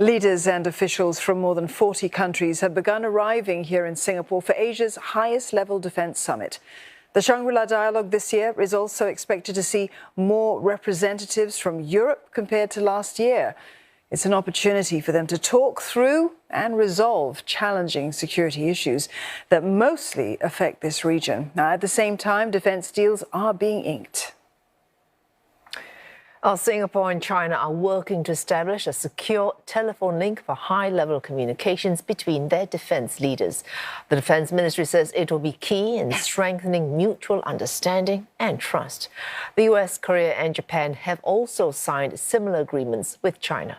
Leaders and officials from more than 40 countries have begun arriving here in Singapore for Asia's highest-level defence summit. The Shangri-La Dialogue this year is also expected to see more representatives from Europe compared to last year. It's an opportunity for them to talk through and resolve challenging security issues that mostly affect this region. Now, at the same time, defence deals are being inked. Singapore and China are working to establish a secure telephone link for high-level communications between their defence leaders. The Defence Ministry says it will be key in strengthening mutual understanding and trust. The US, Korea and Japan have also signed similar agreements with China.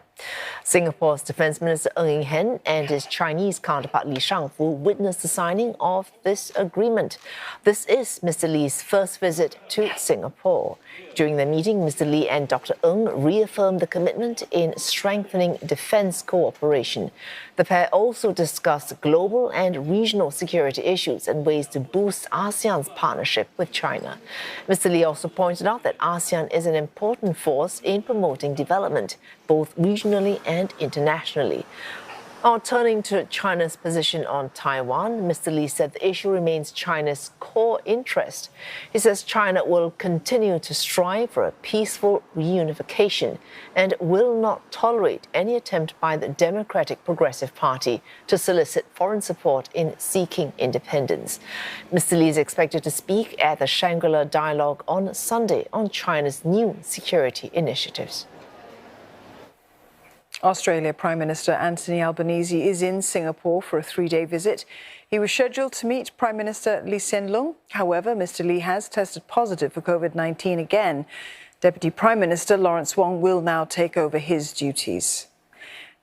Singapore's Defence Minister Ng Eng Hen and his Chinese counterpart Li Shangfu witnessed the signing of this agreement. This is Mr. Li's first visit to Singapore. During the meeting, Mr. Li and Dr. Ng reaffirmed the commitment in strengthening defence cooperation. The pair also discussed global and regional security issues and ways to boost ASEAN's partnership with China. Mr. Li also pointed out that ASEAN is an important force in promoting development, both regionally and internationally. Turning to China's position on Taiwan, Mr. Li said the issue remains China's core interest. He says China will continue to strive for a peaceful reunification and will not tolerate any attempt by the Democratic Progressive Party to solicit foreign support in seeking independence. Mr. Li is expected to speak at the Shangri-La Dialogue on Sunday on China's new security initiatives. Australia Prime Minister Anthony Albanese is in Singapore for a three-day visit. He was scheduled to meet Prime Minister Lee Hsien Loong. However, Mr. Lee has tested positive for COVID-19 again. Deputy Prime Minister Lawrence Wong will now take over his duties.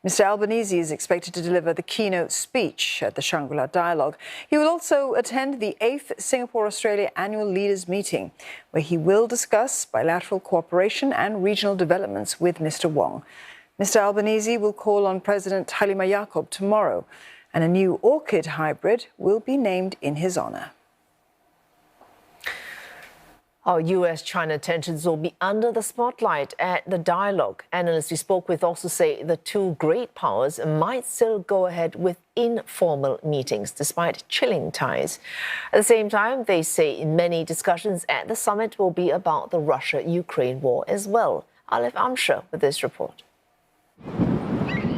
Mr. Albanese is expected to deliver the keynote speech at the Shangri-La Dialogue. He will also attend the 8th Singapore-Australia Annual Leaders Meeting, where he will discuss bilateral cooperation and regional developments with Mr. Wong. Mr. Albanese will call on President Halimah Yacob tomorrow, and a new orchid hybrid will be named in his honour. US-China tensions will be under the spotlight at the dialogue. Analysts we spoke with also say the two great powers might still go ahead with informal meetings, despite chilling ties. At the same time, they say many discussions at the summit will be about the Russia-Ukraine war as well. Alif Amshar with this report.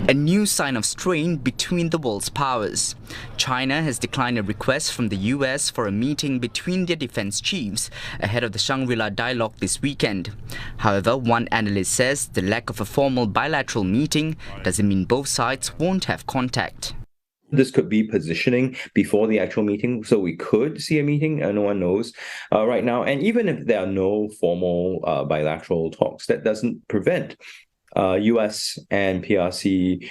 A new sign of strain between the world's powers. China has declined a request from the US for a meeting between their defense chiefs ahead of the Shangri-La Dialogue this weekend. However, one analyst says the lack of a formal bilateral meeting doesn't mean both sides won't have contact. This could be positioning before the actual meeting, so we could see a meeting, no one knows right now. And even if there are no formal bilateral talks, that doesn't prevent US and PRC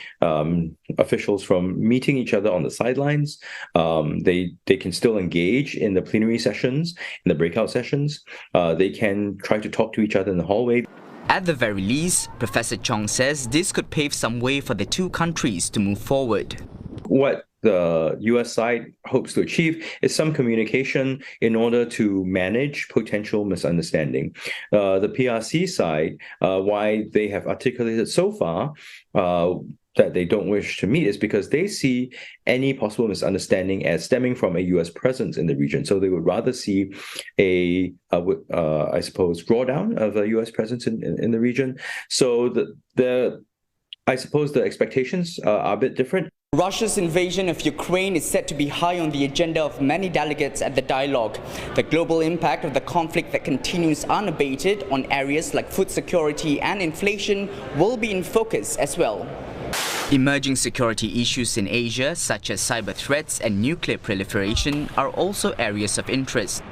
officials from meeting each other on the sidelines. They can still engage in the plenary sessions, in the breakout sessions. They can try to talk to each other in the hallway. At the very least, Professor Chong says this could pave some way for the two countries to move forward. What the US side hopes to achieve is some communication in order to manage potential misunderstanding. The PRC side, why they have articulated so far that they don't wish to meet is because they see any possible misunderstanding as stemming from a US presence in the region. So they would rather see I suppose, drawdown of a US presence in the region. So I suppose the expectations are a bit different. Russia's invasion of Ukraine is set to be high on the agenda of many delegates at the dialogue. The global impact of the conflict that continues unabated on areas like food security and inflation will be in focus as well. Emerging security issues in Asia, such as cyber threats and nuclear proliferation, are also areas of interest.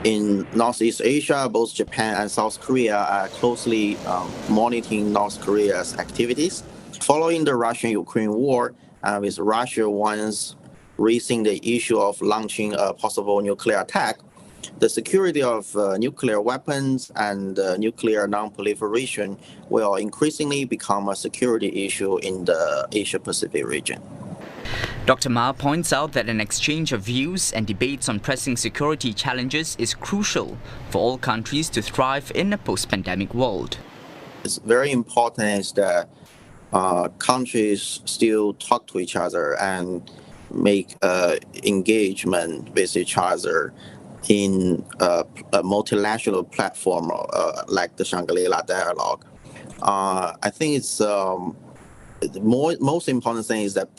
In Northeast Asia, both Japan and South Korea are closely monitoring North Korea's activities. Following the Russian-Ukraine war, with Russia once raising the issue of launching a possible nuclear attack, the security of nuclear weapons and nuclear non-proliferation will increasingly become a security issue in the Asia-Pacific region. Dr. Ma points out that an exchange of views and debates on pressing security challenges is crucial for all countries to thrive in a post-pandemic world. It's very important is that countries still talk to each other and make engagement with each other in a multilateral platform like the Shangri-La Dialogue. I think it's the most important thing is that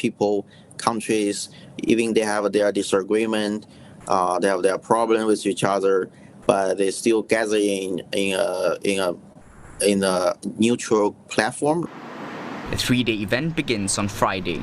countries, even they have their disagreement, they have their problem with each other, but they still gather in a neutral platform. The 3-day event begins on Friday.